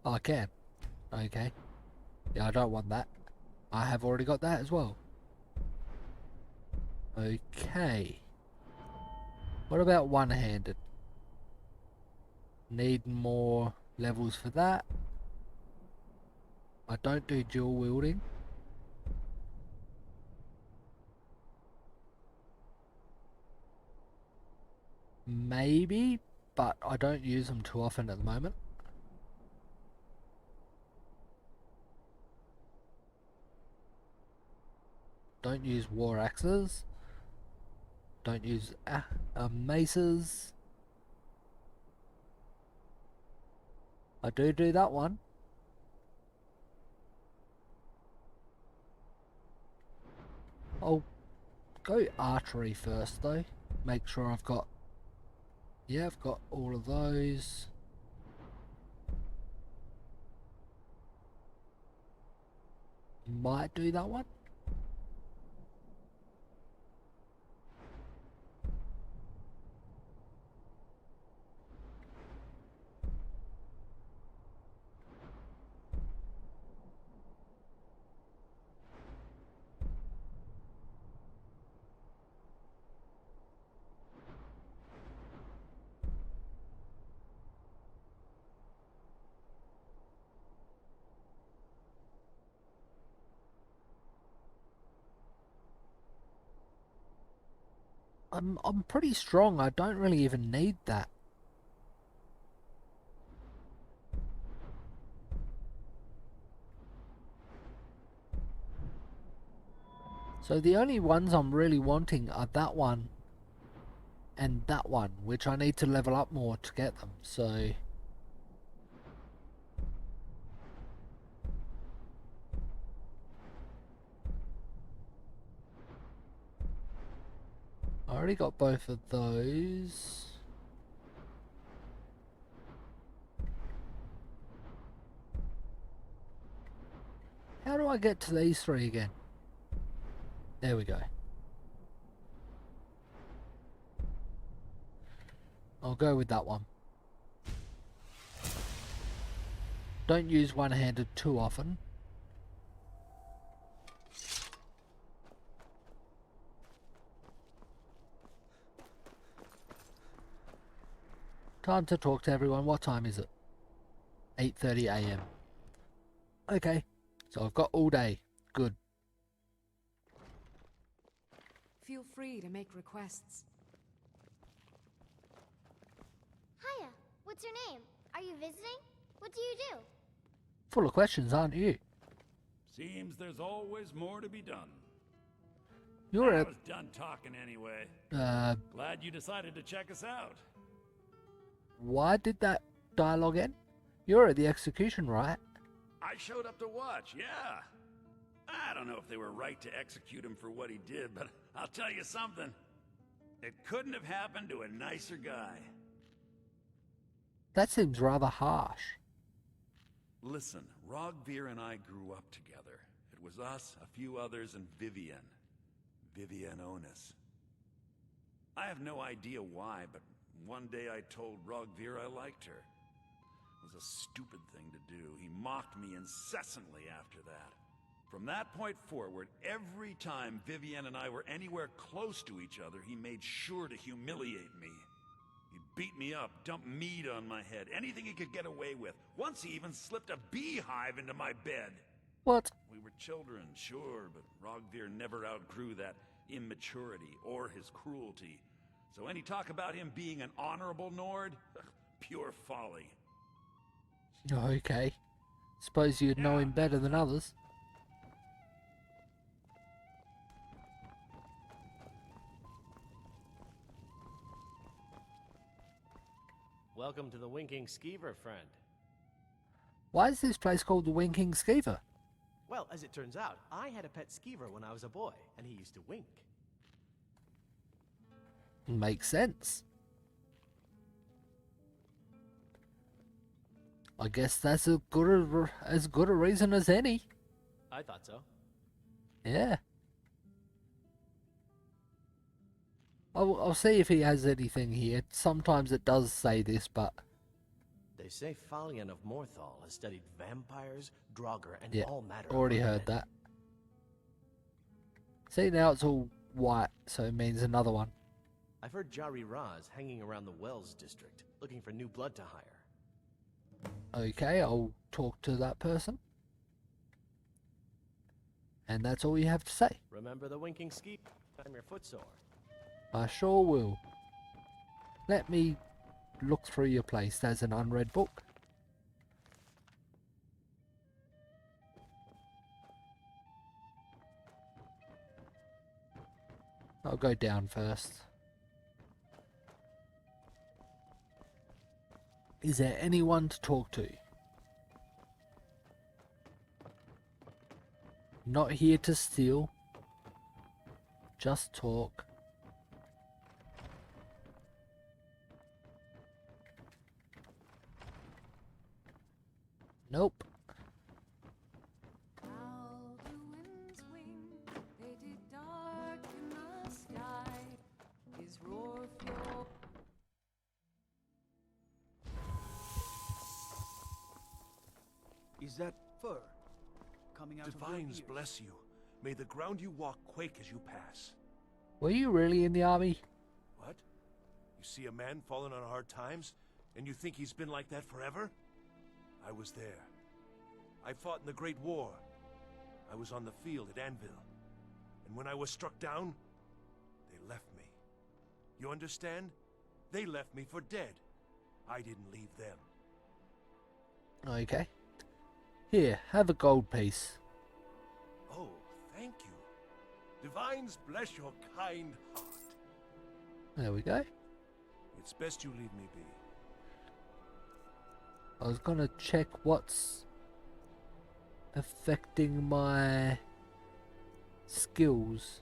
Oh, I can. Okay. Yeah, I don't want that. I have already got that as well. Okay. What about one-handed? Need more levels for that. I don't do dual wielding. Maybe, but I don't use them too often at the moment. Don't use war axes. Don't use maces. I do that one. I'll go archery first though. Make sure I've got... Yeah, I've got all of those. Might do that one. I'm pretty strong. I don't really even need that. So the only ones I'm really wanting are that one and that one, which I need to level up more to get them. So I already got both of those. How do I get to these three again? There we go. I'll go with that one. Don't use one-handed too often. Time to talk to everyone. What time is it? 8:30 AM. Okay, so I've got all day. Good. Feel free to make requests. Hiya, what's your name? Are you visiting? What do you do? Full of questions, aren't you? Seems there's always more to be done. You're I a... was done talking anyway. Glad you decided to check us out. Why did that dialogue end? You're at the execution, right? I showed up to watch, yeah. I don't know if they were right to execute him for what he did, but I'll tell you something. It couldn't have happened to a nicer guy. That seems rather harsh. Listen, Rogvir and I grew up together. It was us, a few others, and Vivienne. Vivienne Onus. I have no idea why, but one day I told Rogvir I liked her. It was a stupid thing to do. He mocked me incessantly after that. From that point forward, every time Vivienne and I were anywhere close to each other, he made sure to humiliate me. He'd beat me up, dump meat on my head, anything he could get away with. Once he even slipped a beehive into my bed. What? We were children, sure, but Rogvir never outgrew that immaturity or his cruelty. So any talk about him being an honorable Nord? Pure folly. Okay. Suppose you'd know him better than others. Welcome to the Winking Skeever, friend. Why is this place called the Winking Skeever? Well, as it turns out, I had a pet skeever when I was a boy, and he used to wink. Makes sense. I guess that's as good a reason as any. I thought so. Yeah. I'll see if he has anything here. Sometimes it does say this, but... They They say Falion of Morthal has studied vampires, Draugr, and Yeah, all matter already of heard undead. that. See, now it's all white, so it means another one. I've heard Jari Raz hanging around the Wells district, looking for new blood to hire. Okay, I'll talk to that person. And that's all you have to say. Remember the winking ski? I'm your footsore. I sure will. Let me look through your place. There's an unread book. I'll go down first. Is there anyone to talk to? Not here to steal. Just talk. Nope. How the winds wing, they did darken the sky. His roar fuel. Is that fur coming out of your Divines ears? bless you. May the ground you walk quake as you pass. Were you really in the army? What? You see a man fallen on hard times, and you think he's been like that forever? I was there. I fought in the Great War. I was on the field at Anvil. And when I was struck down, they left me. You understand? They left me for dead. I didn't leave them. Okay. Here, have a gold piece. Oh, thank you. Divines bless your kind heart. There we go. It's best you leave me be. I was gonna check what's affecting my skills.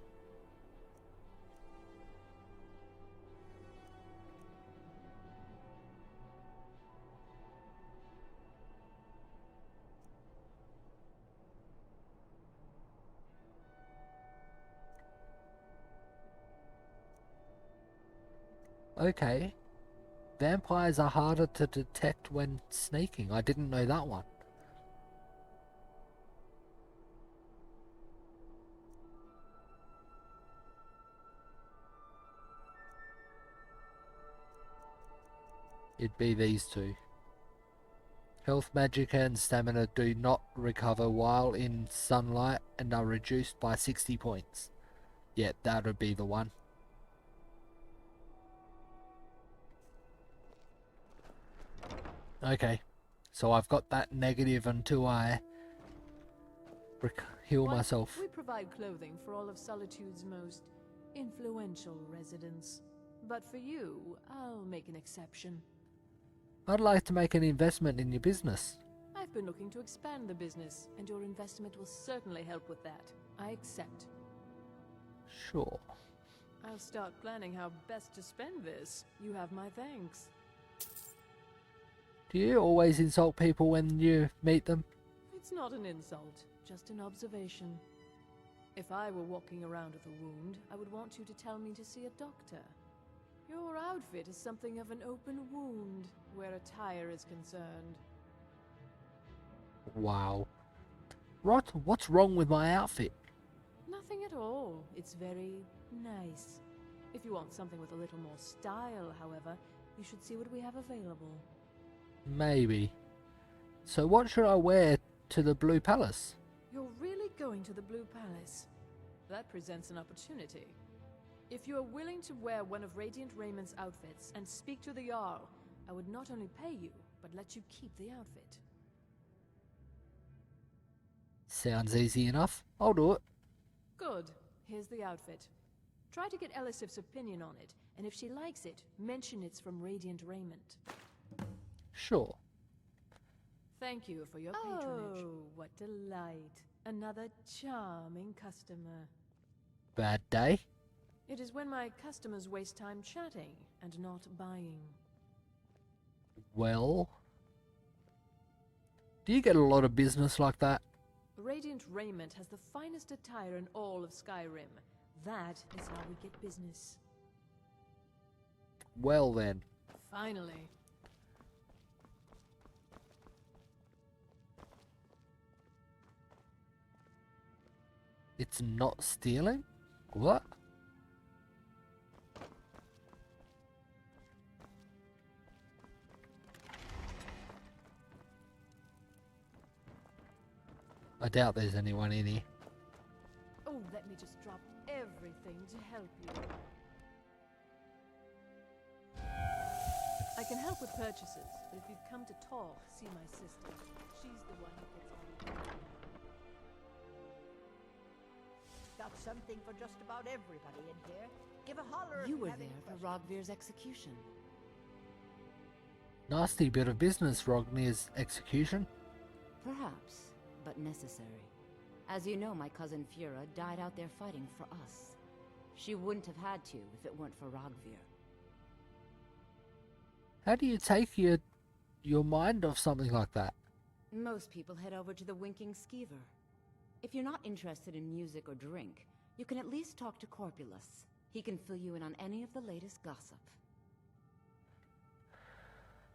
Okay. Vampires are harder to detect when snaking. I didn't know that one. It'd be these two. Health, magic, and stamina do not recover while in sunlight and are reduced by 60 points. Yeah, that would be the one. Okay, so I've got that negative until I heal Why, myself. We provide clothing for all of Solitude's most influential residents. But for you, I'll make an exception. I'd like to make an investment in your business. I've been looking to expand the business, and your investment will certainly help with that. I accept. Sure. I'll start planning how best to spend this. You have my thanks. Do you always insult people when you meet them? It's not an insult, just an observation. If I were walking around with a wound, I would want you to tell me to see a doctor. Your outfit is something of an open wound, where attire is concerned. Wow. What's wrong with my outfit? Nothing at all. It's very nice. If you want something with a little more style, however, you should see what we have available. Maybe. So what should I wear to the Blue Palace? You're really going to the Blue Palace? That presents an opportunity. If you are willing to wear one of Radiant Raymond's outfits and speak to the Jarl, I would not only pay you, but let you keep the outfit. Sounds easy enough. I'll do it. Good. Here's the outfit. Try to get Elisif's opinion on it, and if she likes it, mention it's from Radiant Raymond. Sure. Thank you for your patronage. Oh, what delight. Another charming customer. Bad day? It is when my customers waste time chatting and not buying. Well... Do you get a lot of business like that? Radiant Raiment has the finest attire in all of Skyrim. That is how we get business. Well then. Finally. It's not stealing? What? I doubt there's anyone in here. Oh, let me just drop everything to help you. I can help with purchases, but if you've come to talk, see my sister. She's the one who gets on. Got something for just about everybody in here. Give a holler if You you were have any there for questions. Rogvir's execution. Nasty bit of business, Rognir's execution. Perhaps, but necessary. As you know, my cousin Fura died out there fighting for us. She wouldn't have had to if it weren't for Rogvir. How do you take your mind off something like that? Most people head over to the Winking Skeever. If you're not interested in music or drink, you can at least talk to Corpulus. He can fill you in on any of the latest gossip.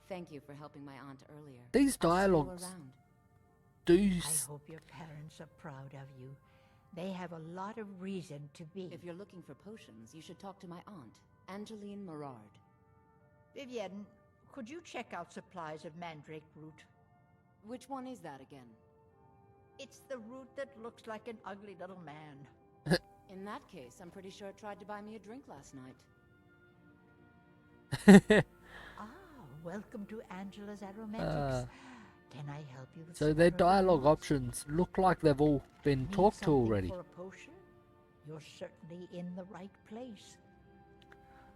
Thank you for helping my aunt earlier. These I'll see you dialogues around. do I s- hope your parents are proud of you. They have a lot of reason to be. If you're looking for potions, you should talk to my aunt, Angeline Morard. Vivienne, could you check out supplies of mandrake root? Which one is that again? It's the root that looks like an ugly little man. In that case, I'm pretty sure it tried to buy me a drink last night. Ah, welcome to Angela's Aromatics. Can I help you with so some their other dialogue items? options look like they've all been Need talked to something already. For a potion? You're certainly in the right place.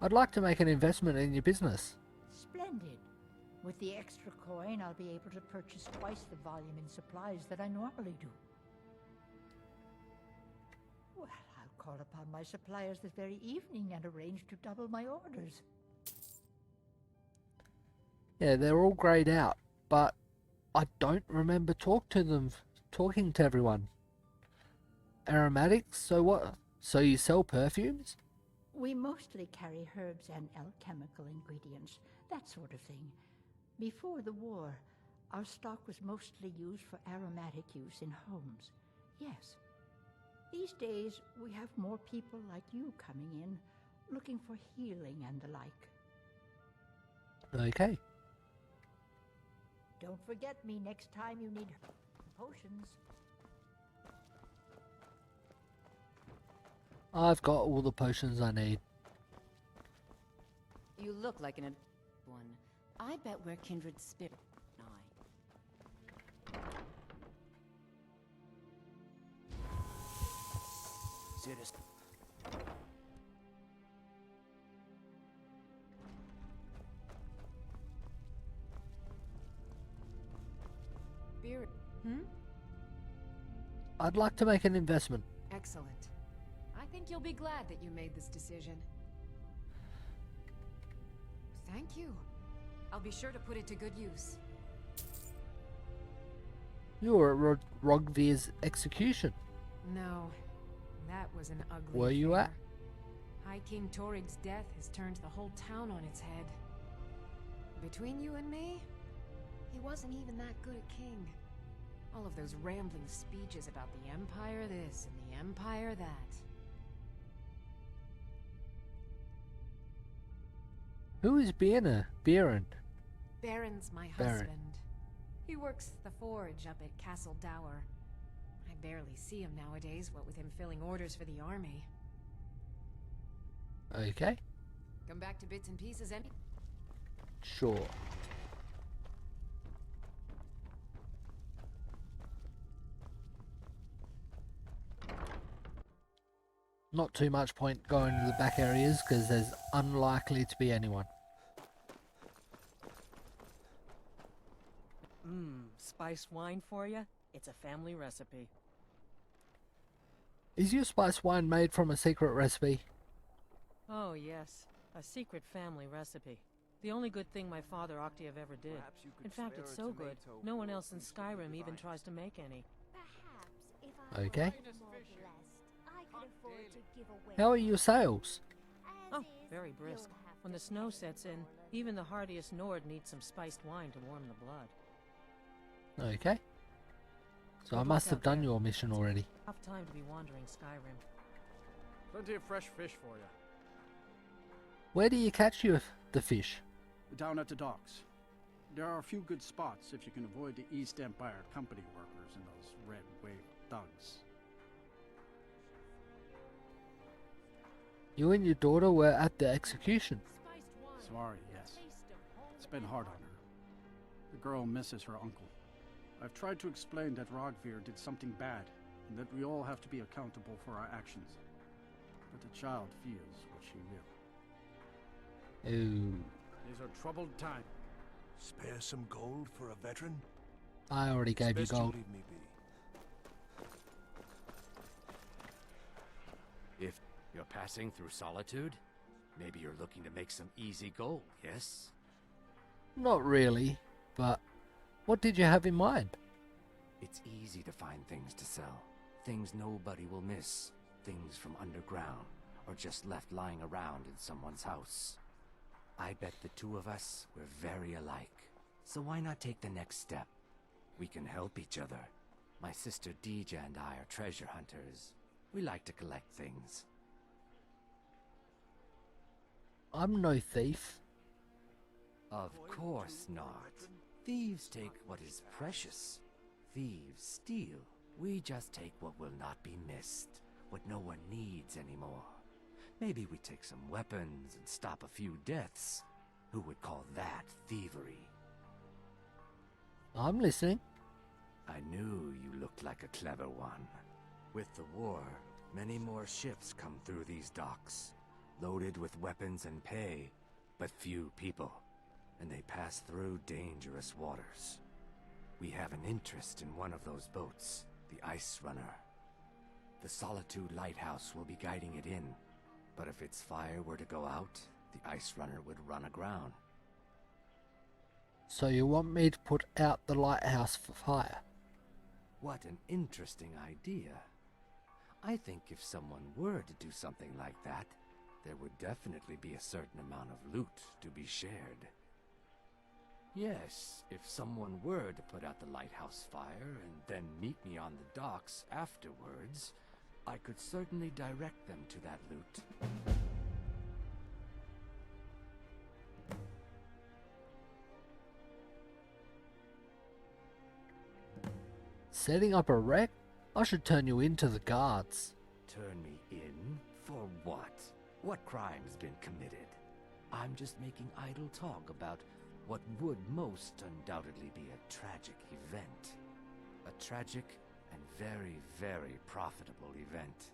I'd like to make an investment in your business. Splendid. With the extra coin, I'll be able to purchase twice the volume in supplies that I normally do. Well, I'll call upon my suppliers this very evening and arrange to double my orders. Yeah, they're all greyed out, but I don't remember talking to everyone. Aromatics? So what? So you sell perfumes? We mostly carry herbs and alchemical ingredients, that sort of thing. Before the war, our stock was mostly used for aromatic use in homes. Yes. These days, we have more people like you coming in, looking for healing and the like. Okay. Don't forget me next time you need potions. I've got all the potions I need. You look like an one. I bet we're kindred spirit. Citizen. Spirit. I'd like to make an investment. Excellent. I think you'll be glad that you made this decision. Thank you. I'll be sure to put it to good use. You were at Rogvir's execution. No, that was an ugly Where you at? affair. High King Torig's death has turned the whole town on its head. Between you and me, he wasn't even that good a king. All of those rambling speeches about the Empire this and the Empire that. Who is Bjorn? Baron's my Baron. husband. He works the forge up at Castle Dower. I barely see him nowadays, what with him filling orders for the army. Okay, Come back to bits and pieces any... sure. Not too much point going to the back areas because there's unlikely to be anyone. Spiced wine for you? It's a family recipe. Is your spice wine made from a secret recipe? Oh, yes. A secret family recipe. The only good thing my father Octave ever did. In fact, it's so good, no one else in Skyrim even tries to make any. Perhaps if I Okay. were more blessed, I could afford to give away. How are your sales? As Oh, is, very brisk. you'll have When to the snow pay sets in, more even the hardiest Nord needs some spiced wine to warm the blood. Okay. So I must have done your mission already. Enough time to be wandering Skyrim. Plenty of fresh fish for you. Where do you catch the fish? Down at the docks. There are a few good spots if you can avoid the East Empire company workers and those red wave thugs. You and your daughter were at the execution. Sorry, yes. It's been hard on her. The girl misses her uncle. I've tried to explain that Rogvir did something bad, and that we all have to be accountable for our actions. But the child feels what she will. Ooh. These are troubled times. Spare some gold for a veteran? I already gave you Best you gold. leave me be. If you're passing through Solitude, maybe you're looking to make some easy gold, yes? Not really, but what did you have in mind? It's easy to find things to sell. Things nobody will miss. Things from underground, or just left lying around in someone's house. I bet the two of us were very alike. So why not take the next step? We can help each other. My sister Deja and I are treasure hunters. We like to collect things. I'm no thief. Of course not. Thieves take what is precious. Thieves steal. We just take what will not be missed, what no one needs anymore. Maybe we take some weapons and stop a few deaths. Who would call that thievery? I'm listening. I knew you looked like a clever one. With the war, many more ships come through these docks, loaded with weapons and pay, but few people, and they pass through dangerous waters. We have an interest in one of those boats, the Ice Runner. The Solitude Lighthouse will be guiding it in, but if its fire were to go out, the Ice Runner would run aground. So you want me to put out the lighthouse for fire? What an interesting idea. I think if someone were to do something like that, there would definitely be a certain amount of loot to be shared. Yes, if someone were to put out the lighthouse fire and then meet me on the docks afterwards, I could certainly direct them to that loot. Setting up a wreck? I should turn you into the guards. Turn me in? For what? What crime's been committed? I'm just making idle talk about what would most undoubtedly be a tragic event. A tragic and very, very profitable event.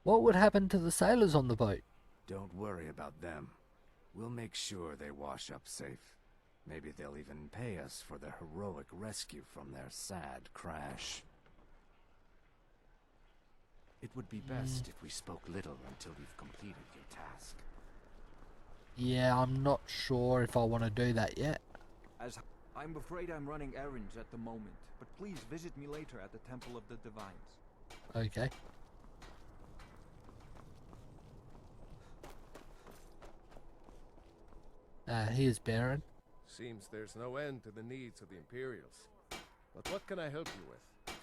What would happen to the sailors on the boat? Don't worry about them. We'll make sure they wash up safe. Maybe they'll even pay us for their heroic rescue from their sad crash. It would be best if we spoke little until you've completed your task. Yeah, I'm not sure if I want to do that yet. I'm afraid I'm running errands at the moment, but please visit me later at the Temple of the Divines. Okay. Here's Baron. Seems there's no end to the needs of the Imperials. But what can I help you with?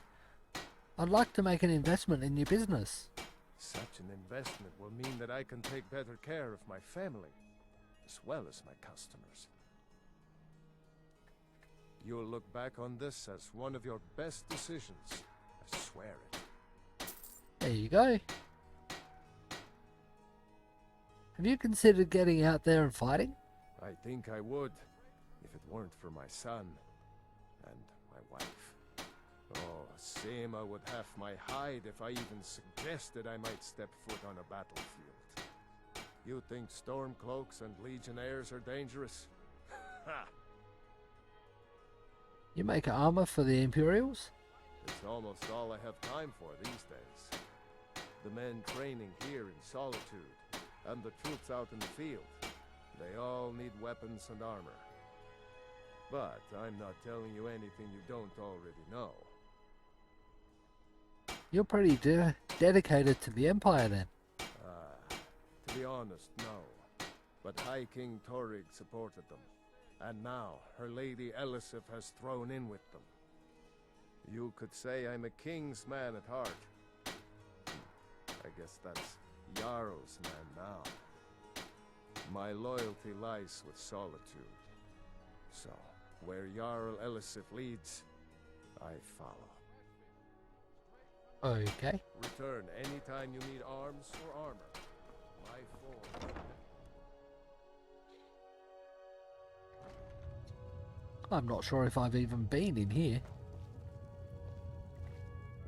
I'd like to make an investment in your business. Such an investment will mean that I can take better care of my family, as well as my customers. You'll look back on this as one of your best decisions. I swear it. There you go. Have you considered getting out there and fighting? I think I would, if it weren't for my son and my wife. Oh, Seema would have my hide if I even suggested I might step foot on a battlefield. You think Stormcloaks and Legionnaires are dangerous? Ha! You make armor for the Imperials? It's almost all I have time for these days. The men training here in Solitude, and the troops out in the field, they all need weapons and armor. But I'm not telling you anything you don't already know. You're pretty dedicated to the Empire then. To be honest, no. But High King Torrig supported them. And now, her lady Elisif has thrown in with them. You could say I'm a king's man at heart. I guess that's Jarl's man now. My loyalty lies with solitude. So, where Jarl Elisif leads, I follow. Okay. Return anytime you need arms or armor. My form. I'm not sure if I've even been in here.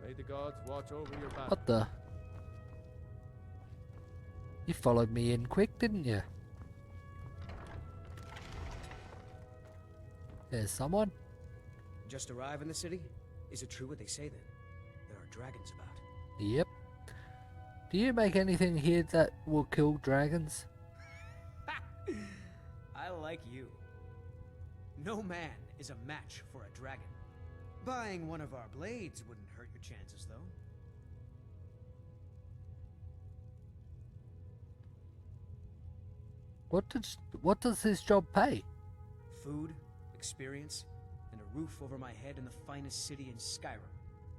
May the gods watch over your back. What the? You followed me in quick, didn't you? There's someone. Just arrive in the city? Is it true what they say then? There are dragons about. Yep. Do you make anything here that will kill dragons? I like you. No man is a match for a dragon. Buying one of our blades wouldn't hurt your chances, though. What does this job pay? Food, experience, and a roof over my head in the finest city in Skyrim.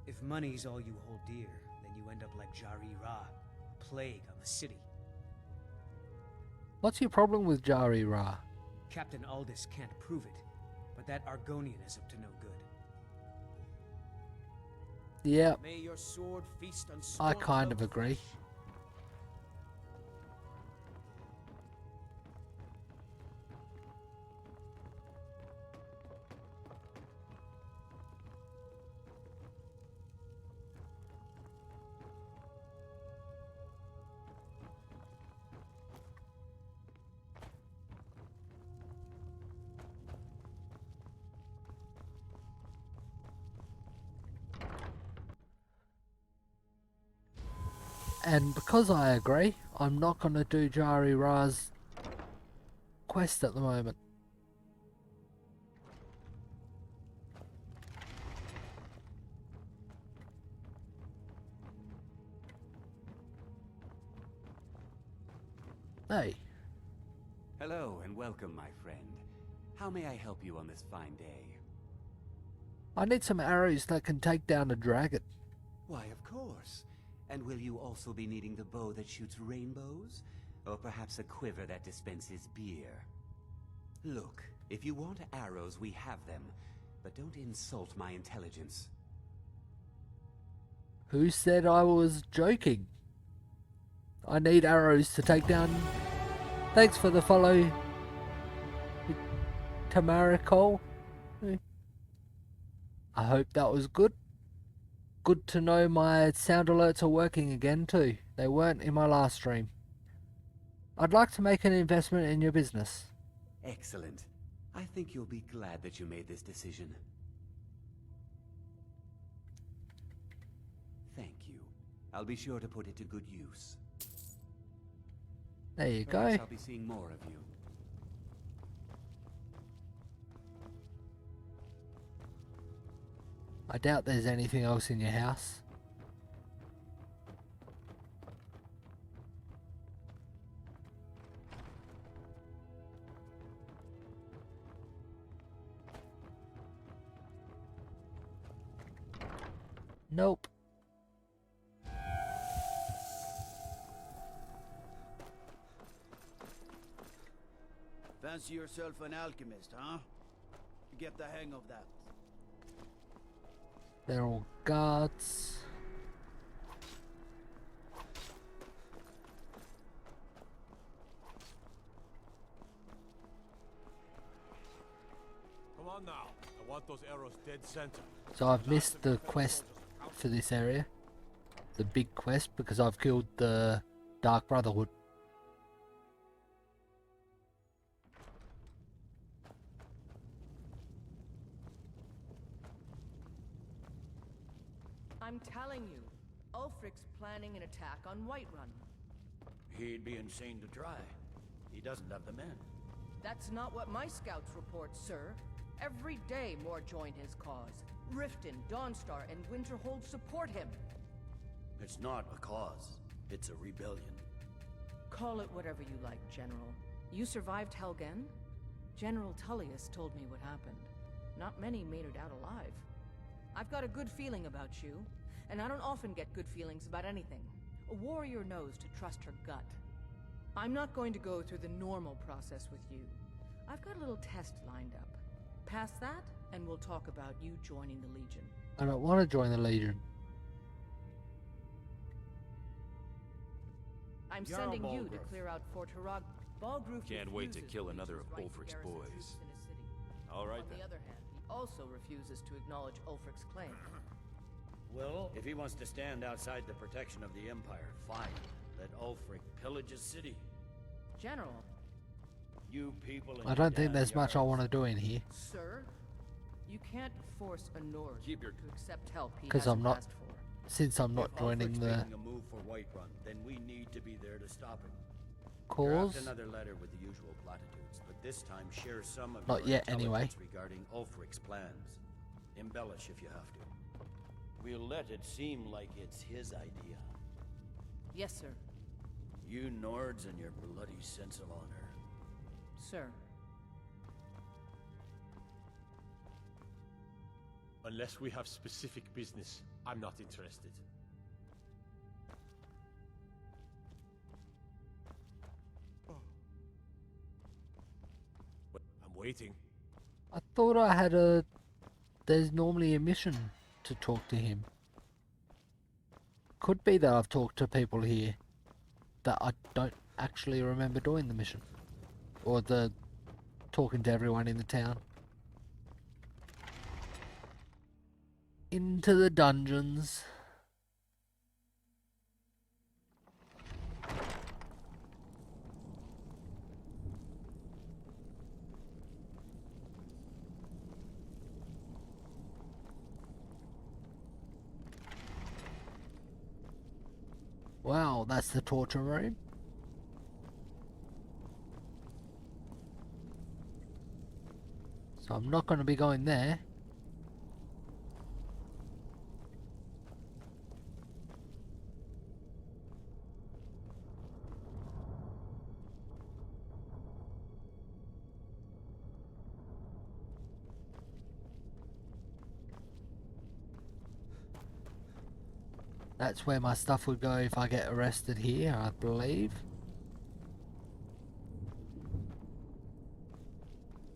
If money's all you hold dear, then you end up like Jari Ra, a plague on the city. What's your problem with Jari Ra? Captain Aldous can't prove it, but that Argonian is up to no good. Yeah, May your sword feast on I kind of agree. And because I agree, I'm not going to do Jari Ra's quest at the moment. Hey. Hello and welcome, my friend. How may I help you on this fine day? I need some arrows that can take down a dragon. Why, of course. And will you also be needing the bow that shoots rainbows? Or perhaps a quiver that dispenses beer? Look, if you want arrows, we have them. But don't insult my intelligence. Who said I was joking? I need arrows to take down... Thanks for the follow, Tamara Cole. I hope that was good. Good to know my sound alerts are working again too. They weren't in my last stream. I'd like to make an investment in your business. Excellent. I think you'll be glad that you made this decision. Thank you. I'll be sure to put it to good use. There you Perhaps go. I'll be seeing more of you. I doubt there's anything else in your house. Nope. Fancy yourself an alchemist, huh? Get the hang of that. They're all guards. Come on now. I want those arrows dead center. So I've missed the quest for this area. The big quest, because I've killed the Dark Brotherhood. I'm telling you, Ulfric's planning an attack on Whiterun. He'd be insane to try. He doesn't have the men. That's not what my scouts report, sir. Every day more join his cause. Riften, Dawnstar, and Winterhold support him. It's not a cause. It's a rebellion. Call it whatever you like, General. You survived Helgen? General Tullius told me what happened. Not many made it out alive. I've got a good feeling about you, and I don't often get good feelings about anything. A warrior knows to trust her gut. I'm not going to go through the normal process with you. I've got a little test lined up. Pass that, and we'll talk about you joining the Legion. I don't want to join the Legion. I'm Jarl sending you to Balgrove. clear out Fort Harag. Balgrove Can't wait to refuses kill to use another his of right to Ulfric's garrison boys. troops in his city. All right On then. the other hand, he also refuses to acknowledge Ulfric's claim. Well, if he wants to stand outside the protection of the Empire, fine. Let Ulfric pillage his city. General. You people and I your don't think damn there's much I Jarls. want to do in here. Sir, you can't force a Nord to accept help he Because I'm hasn't not, asked for. since I'm not If joining Ulfric's the making a move for Whiterun, then we need to be there to stop him. cause. Draft another letter with the usual platitudes, but this time share some of Not your yet, anyway. intelligence regarding Ulfric's plans. Embellish if you have to. We'll let it seem like it's his idea. Yes, sir. You Nords and your bloody sense of honor. Sir. Unless we have specific business, I'm not interested. I'm waiting. I thought I had a... There's normally a mission to talk to him. Could be that I've talked to people here that I don't actually remember doing the mission. Or the talking to everyone in the town. Into the dungeons. Wow, that's the torture room. So I'm not going to be going there. That's where my stuff would go if I get arrested here, I believe.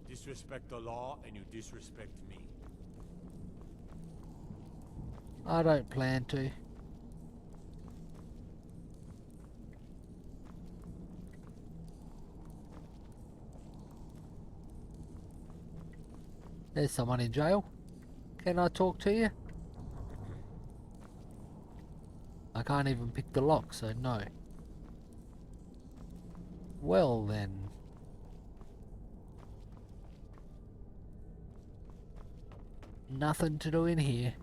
Disrespect the law and you disrespect me. I don't plan to. There's someone in jail. Can I talk to you? I can't even pick the lock, so no. Well then. Nothing to do in here.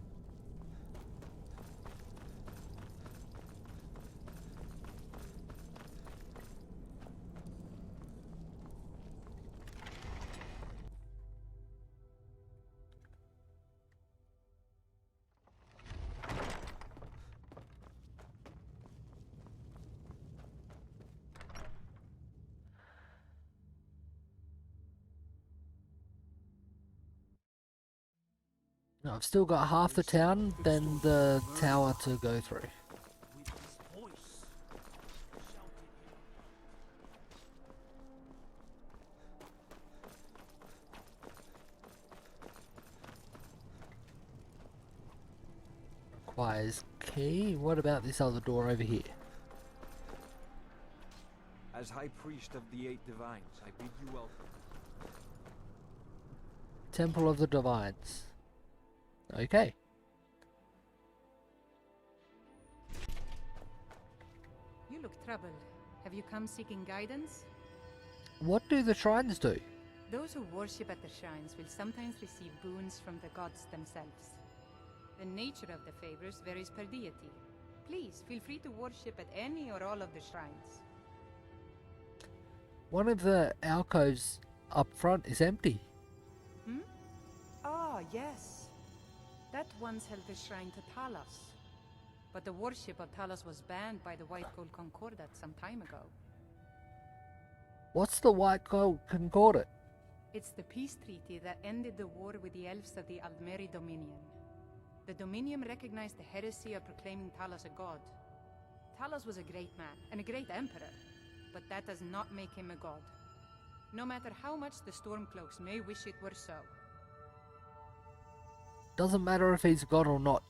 I've still got half the town, then the tower to go through. Requires key. What about this other door over here? As High Priest of the Eight Divines, I bid you welcome. Temple of the Divines. Okay. You look troubled. Have you come seeking guidance? What do the shrines do? Those who worship at the shrines will sometimes receive boons from the gods themselves. The nature of the favors varies per deity. Please, feel free to worship at any or all of the shrines. One of the alcoves up front is empty. Hmm? Ah, yes. That once held the shrine to Talos. But the worship of Talos was banned by the White Gold Concordat some time ago. What's the White Gold Concordat? It's the peace treaty that ended the war with the elves of the Aldmeri Dominion. The Dominion recognized the heresy of proclaiming Talos a god. Talos was a great man and a great emperor, but that does not make him a god. No matter how much the Stormcloaks may wish it were so. Doesn't matter if he's a god or not.